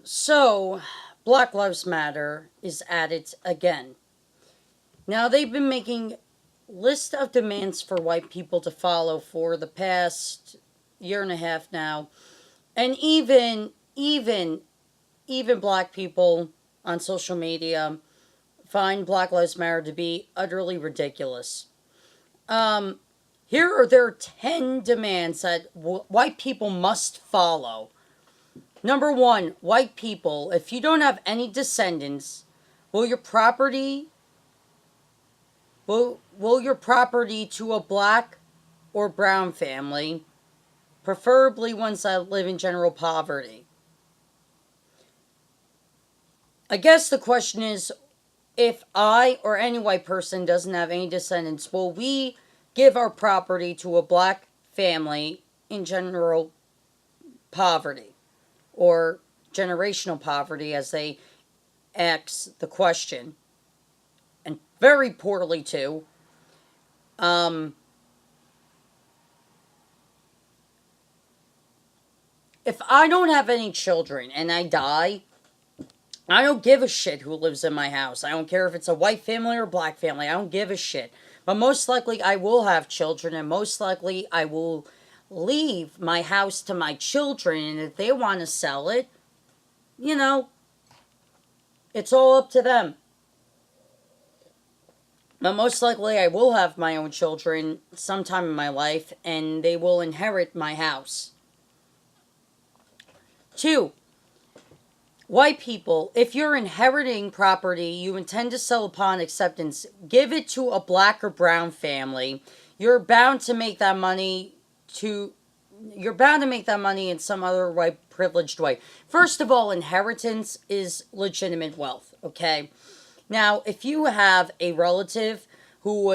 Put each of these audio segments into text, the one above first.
So, Black Lives Matter is at it again. Now, they've been making list of demands for white people to follow for the past year and a half now. And even black people on social media find Black Lives Matter to be utterly ridiculous. Um, Here are their 10 demands that white people must follow. Number one, white people, if you don't have any descendants, will your property will your property to a black or brown family, preferably ones that live in general poverty. I guess the question is, if I or any white person doesn't have any descendants, will we give our property to a black family in general poverty or generational poverty, as they ask the question, and very poorly too. Um, if I don't have any children and I die, I don't give a shit who lives in my house. I don't care if it's a white family or a black family. I don't give a shit. But most likely I will have children, and most likely I will leave my house to my children. And if they want to sell it, you know, it's all up to them. But most likely I will have my own children sometime in my life, and they will inherit my house. Two, white people, if you're inheriting property you intend to sell upon acceptance, give it to a black or brown family. You're bound to make that money to you're bound to make that money in some other white privileged way. First of all, inheritance is legitimate wealth, okay? Now, if you have a relative who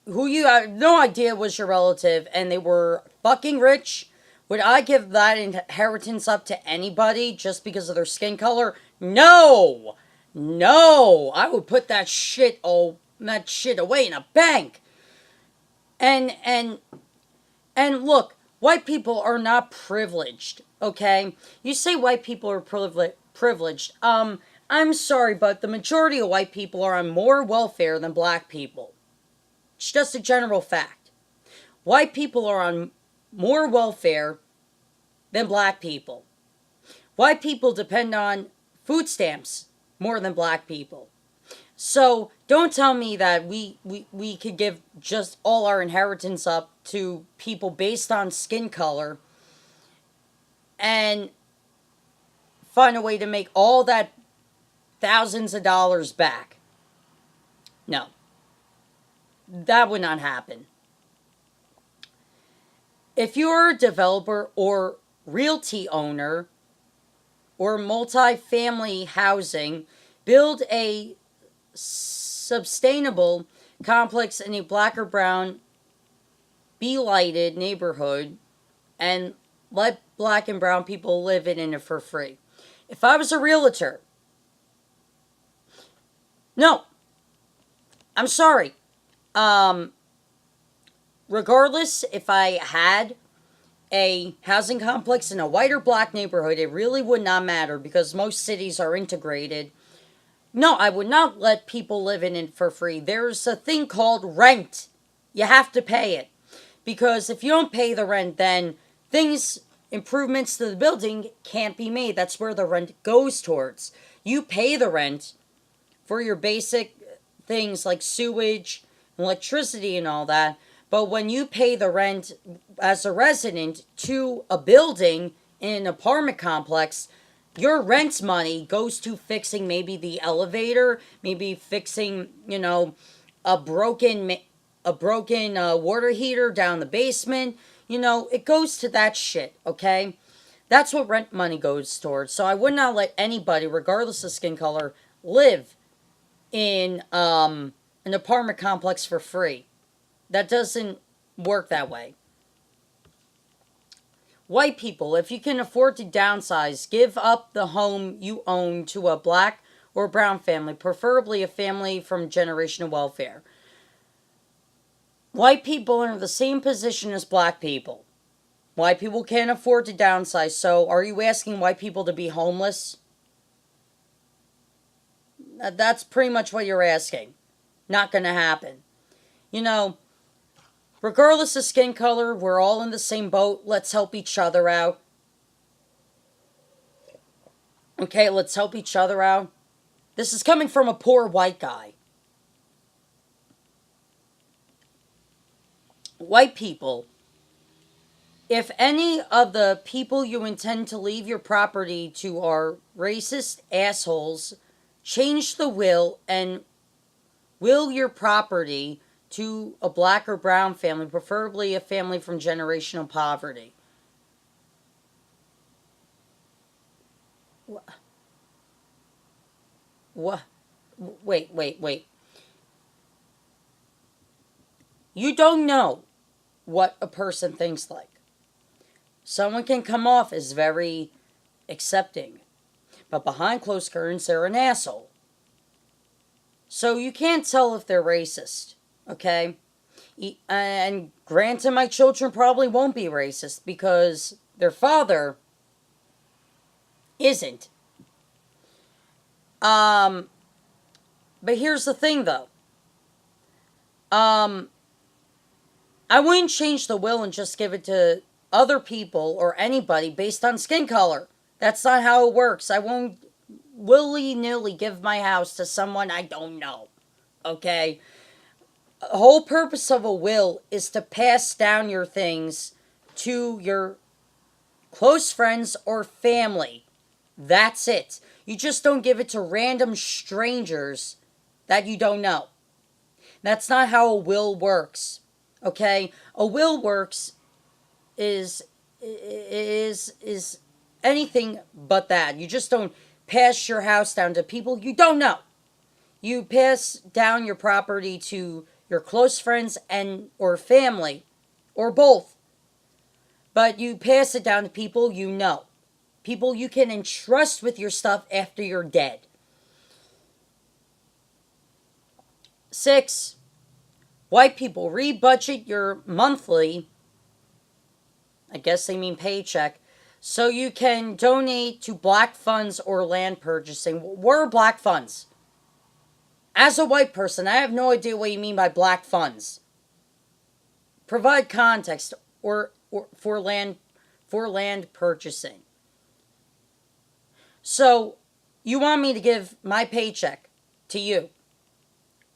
you have no idea was your relative and they were fucking rich, would I give that inheritance up to anybody just because of their skin color? No! No! I would put that shit away in a bank. And and and look, white people are not privileged, okay? You say white people are privileged. I'm sorry, but the majority of white people are on more welfare than black people. It's just a general fact. White people are on more welfare than black people. White people depend on food stamps more than black people. So don't tell me that we could give just all our inheritance up to people based on skin color and find a way to make all that thousands of dollars back. No, that would not happen. If you're a developer or realty owner or multi-family housing, build a sustainable complex in a black or brown be lighted neighborhood and let black and brown people live in it for free. If I was a realtor, no, I'm sorry. Um, Regardless if I had a housing complex in a white or black neighborhood, it really would not matter because most cities are integrated. No, I would not let people live in it for free. There's a thing called rent. You have to pay it. Because if you don't pay the rent, then things, improvements to the building can't be made. That's where the rent goes towards. You pay the rent for your basic things like sewage, electricity, and all that. But when you pay the rent as a resident to a building in an apartment complex, your rent money goes to fixing maybe the elevator, maybe fixing, a broken water heater down the basement. It goes to that shit, okay? That's what rent money goes towards. So I would not let anybody, regardless of skin color, live in an apartment complex for free. That doesn't work that way. White people, if you can afford to downsize, give up the home you own to a black or brown family, preferably a family from generational welfare. White people are in the same position as black people. White people can't afford to downsize. So are you asking white people to be homeless? That's pretty much what you're asking. Not going to happen. You know, regardless of skin color, we're all in the same boat. Let's help each other out. Okay, let's help each other out. This is coming from a poor white guy. White people, if any of the people you intend to leave your property to are racist assholes, change the will and will your property to a black or brown family, preferably a family from generational poverty. What? Wait. You don't know what a person thinks like. Someone can come off as very accepting, but behind closed curtains, they're an asshole. So you can't tell if they're racist, okay? And granted, my children probably won't be racist because their father isn't. But here's the thing, though. I wouldn't change the will and just give it to other people or anybody based on skin color. That's not how it works. I won't willy-nilly give my house to someone I don't know. Okay? The whole purpose of a will is to pass down your things to your close friends or family. That's it. You just don't give it to random strangers that you don't know. That's not how a will works. Okay? A will works is anything but that. You just don't pass your house down to people you don't know. You pass down your property to your close friends and or family or both. But you pass it down to people you know. People you can entrust with your stuff after you're dead. 6. White people, rebudget your monthly, I guess they mean paycheck, so you can donate to black funds or land purchasing. What are black funds? As a white person, I have no idea what you mean by black funds. Provide context or for land purchasing. So, you want me to give my paycheck to you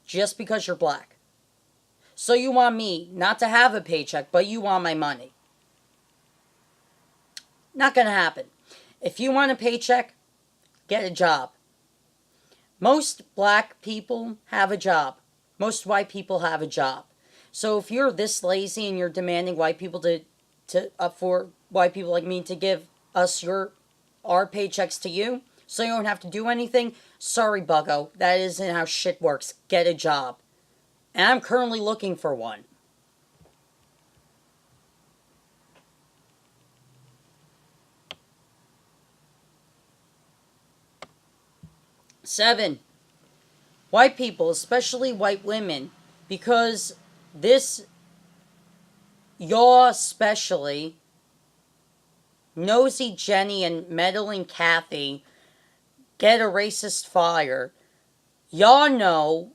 just because you're black. So you want me not to have a paycheck, but you want my money. Not going to happen. If you want a paycheck, get a job. Most black people have a job. Most white people have a job. So if you're this lazy and you're demanding white people for white people like me to give us our paychecks to you, so you don't have to do anything, sorry, buggo. That isn't how shit works. Get a job. And I'm currently looking for one. Seven, white people, especially white women, because this, y'all especially, nosy Jenny and meddling Kathy, get a racist fire. Y'all know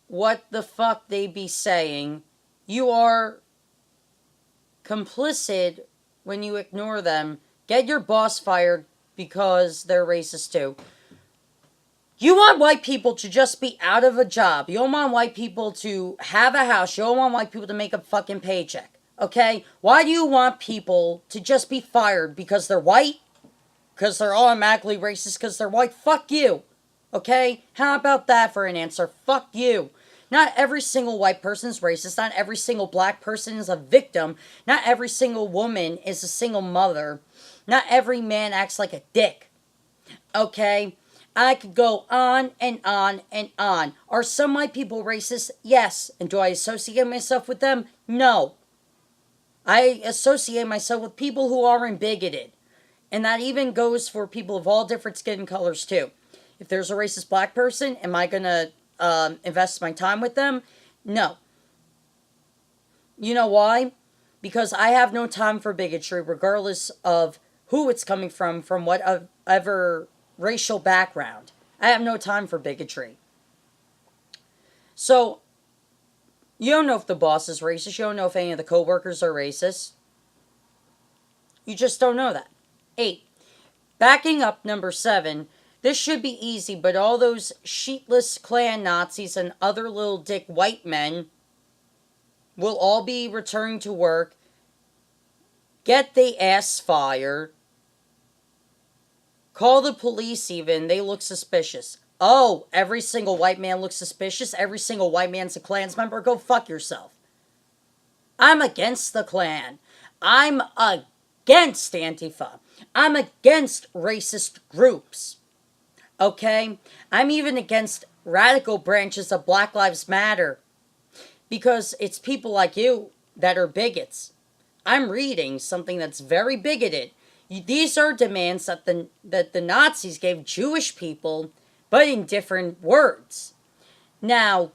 what the fuck they be saying. You are complicit when you ignore them. Get your boss fired because they're racist too. You want white people to just be out of a job. You don't want white people to have a house. You don't want white people to make a fucking paycheck. Okay? Why do you want people to just be fired? Because they're white? Because they're automatically racist because they're white? Fuck you. Okay? How about that for an answer? Fuck you. Not every single white person is racist. Not every single black person is a victim. Not every single woman is a single mother. Not every man acts like a dick. Okay? I could go on and on and on. Are some white people racist? Yes. And do I associate myself with them? No. I associate myself with people who aren't bigoted. And that even goes for people of all different skin colors too. If there's a racist black person, am I going to invest my time with them? No. You know why? Because I have no time for bigotry, regardless of who it's coming from whatever racial background. I have no time for bigotry. So, you don't know if the boss is racist. You don't know if any of the coworkers are racist. You just don't know that. 8. Backing up number 7. This should be easy, but all those sheetless Klan Nazis and other little dick white men will all be returning to work. Get the ass fired. Call the police even. They look suspicious. Oh, every single white man looks suspicious. Every single white man's a Klans member. Go fuck yourself. I'm against the Klan. I'm against Antifa. I'm against racist groups. Okay? I'm even against radical branches of Black Lives Matter. Because it's people like you that are bigots. I'm reading something that's very bigoted. These are demands that the Nazis gave Jewish people, but in different words. Now,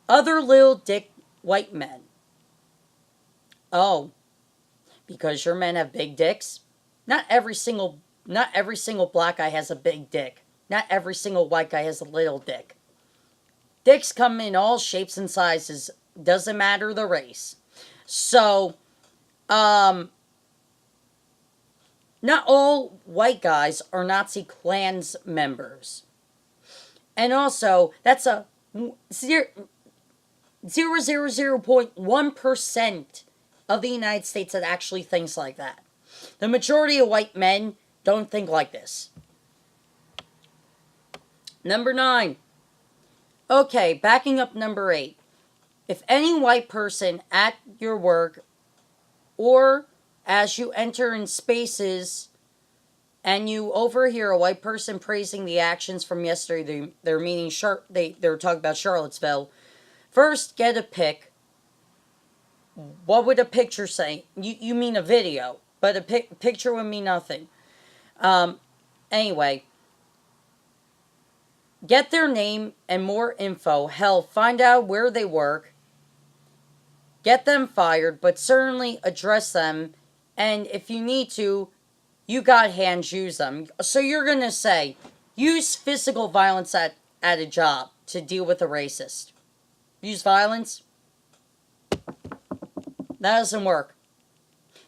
other little dick white men. Oh, because your men have big dicks? Not every single black guy has a big dick. Not every single white guy has a little dick. Dicks come in all shapes and sizes. Doesn't matter the race. So, not all white guys are Nazi Klans members. And also, that's a 0.1% of the United States that actually thinks like that. The majority of white men don't think like this. Number 9. Okay, backing up number 8. If any white person at your work or as you enter in spaces and you overhear a white person praising the actions from yesterday, they're talking about Charlottesville, first get a pic. What would a picture say? You mean a video, but a picture would mean nothing. Anyway, get their name and more info. Hell, find out where they work. Get them fired, but certainly address them. And if you need to, you got hands, use them. So you're going to say, use physical violence at a job to deal with a racist. Use violence? That doesn't work.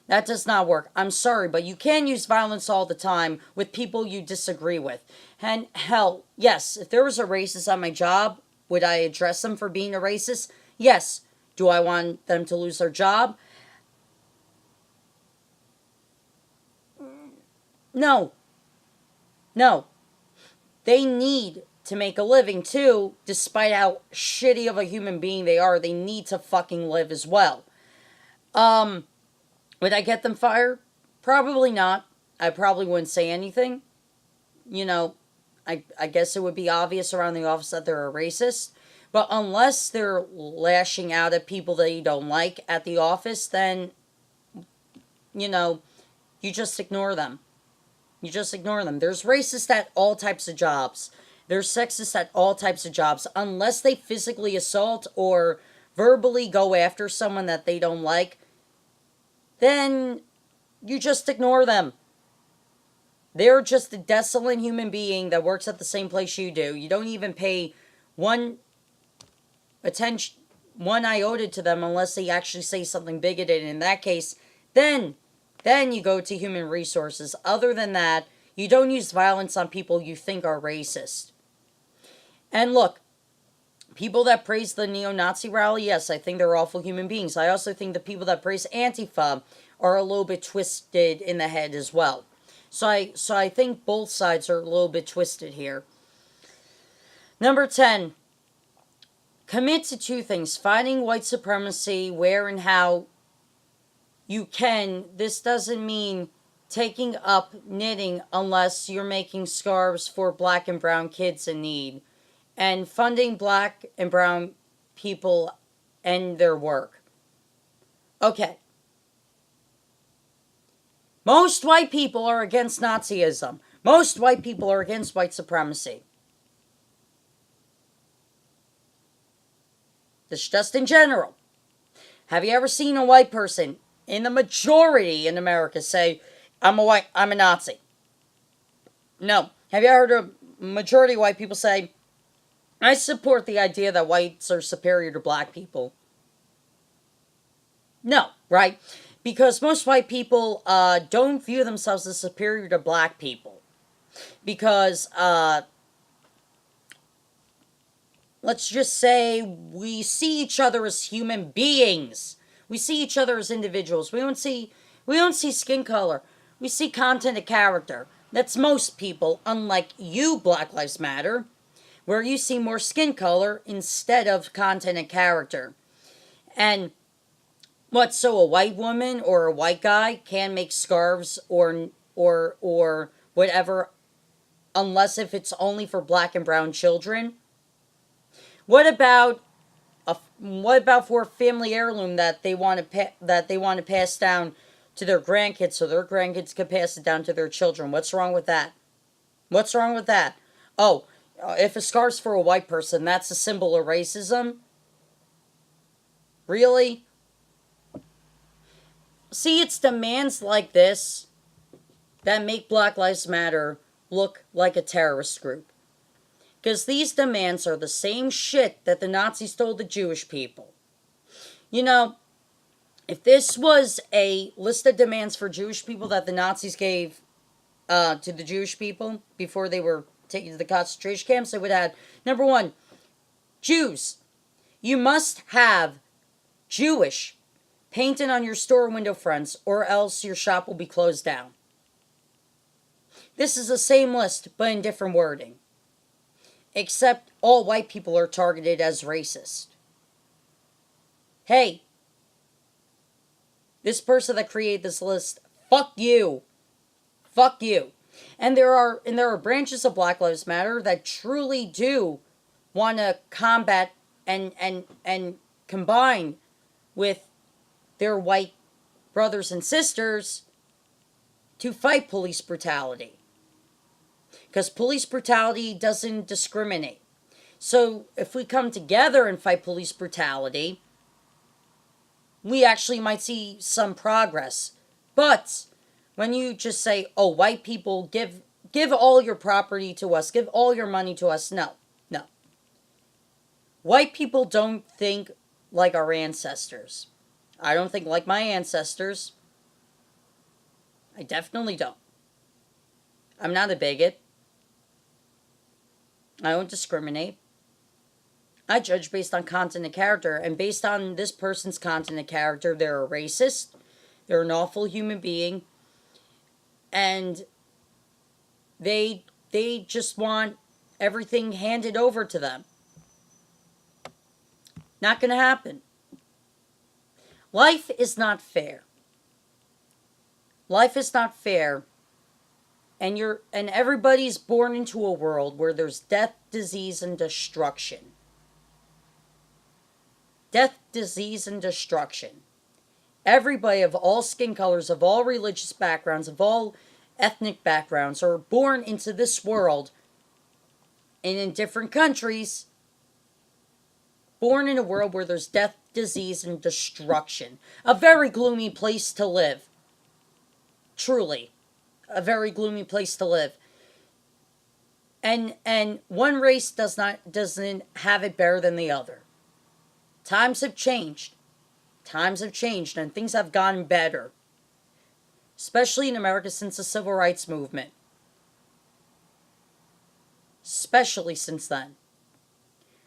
That does not work. I'm sorry, but you can use violence all the time with people you disagree with. And hell, yes, if there was a racist at my job, would I address them for being a racist? Yes. Do I want them to lose their job? No. No. They need to make a living too, despite how shitty of a human being they are. They need to fucking live as well. Would I get them fired? Probably not. I probably wouldn't say anything. You know, I guess it would be obvious around the office that they're a racist. But unless they're lashing out at people that you don't like at the office, then, you know, you just ignore them. You just ignore them. There's racists at all types of jobs. There's sexist at all types of jobs. Unless they physically assault or verbally go after someone that they don't like, then you just ignore them. They're just a desolate human being that works at the same place you do. You don't even pay one iota to them unless they actually say something bigoted. In that case, then you go to human resources. Other than that, you don't use violence on people you think are racist. And look, people that praise the neo-Nazi rally, yes, I think they're awful human beings. I also think the people that praise Antifa are a little bit twisted in the head as well. So I think both sides are a little bit twisted here. Number 10. Commit to 2 things. Fighting white supremacy where and how you can. This doesn't mean taking up knitting unless you're making scarves for black and brown kids in need. And funding black and brown people and their work. Okay. Most white people are against Nazism. Most white people are against white supremacy. This is just in general. Have you ever seen a white person in the majority in America say, I'm a Nazi? No. Have you heard a majority of white people say, I support the idea that whites are superior to black people? No, right? Because most white people don't view themselves as superior to black people. Because, let's just say, we see each other as human beings. We see each other as individuals. We don't see skin color. We see content of character. That's most people, unlike you, Black Lives Matter, where you see more skin color instead of content and character. And what? So a white woman or a white guy can make scarves or whatever, unless if it's only for black and brown children. What about what about for a family heirloom that they want to pass down to their grandkids so their grandkids can pass it down to their children? What's wrong with that? What's wrong with that? Oh, if a scarf's for a white person, that's a symbol of racism? Really? See, it's demands like this that make Black Lives Matter look like a terrorist group. Because these demands are the same shit that the Nazis told the Jewish people. You know, if this was a list of demands for Jewish people that the Nazis gave to the Jewish people before they were taken to the concentration camps, they would have, number one, Jews. You must have Jewish painted on your store window fronts, or else your shop will be closed down. This is the same list, but in different wording. Except all white people are targeted as racist. Hey, this person that created this list, fuck you. Fuck you. And there are branches of Black Lives Matter that truly do want to combat and combine with their white brothers and sisters to fight police brutality. Because police brutality doesn't discriminate. So if we come together and fight police brutality, we actually might see some progress. But when you just say, oh, white people, give all your property to us, give all your money to us, no. White people don't think like our ancestors. I don't think like my ancestors. I definitely don't. I'm not a bigot. I don't discriminate. I judge based on content and character, and based on this person's content and character, they're a racist, they're an awful human being, and they just want everything handed over to them. Not gonna happen. Life is not fair. Life is not fair. And everybody's born into a world where there's death, disease, and destruction. Death, disease, and destruction. Everybody of all skin colors, of all religious backgrounds, of all ethnic backgrounds are born into this world and in different countries, born in a world where there's death, disease, and destruction. A very gloomy place to live. Truly. A very gloomy place to live. And one race doesn't have it better than the other. Times have changed. Times have changed and things have gotten better. Especially in America since the Civil Rights Movement. Especially since then.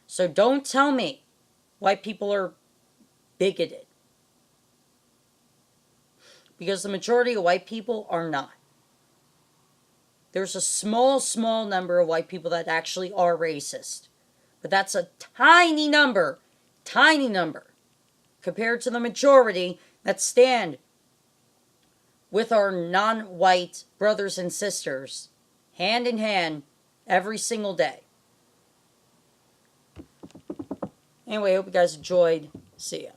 So don't tell me white people are bigoted. Because the majority of white people are not. There's a small number of white people that actually are racist. But that's a tiny number, compared to the majority that stand with our non-white brothers and sisters, hand in hand, every single day. Anyway, I hope you guys enjoyed. See ya.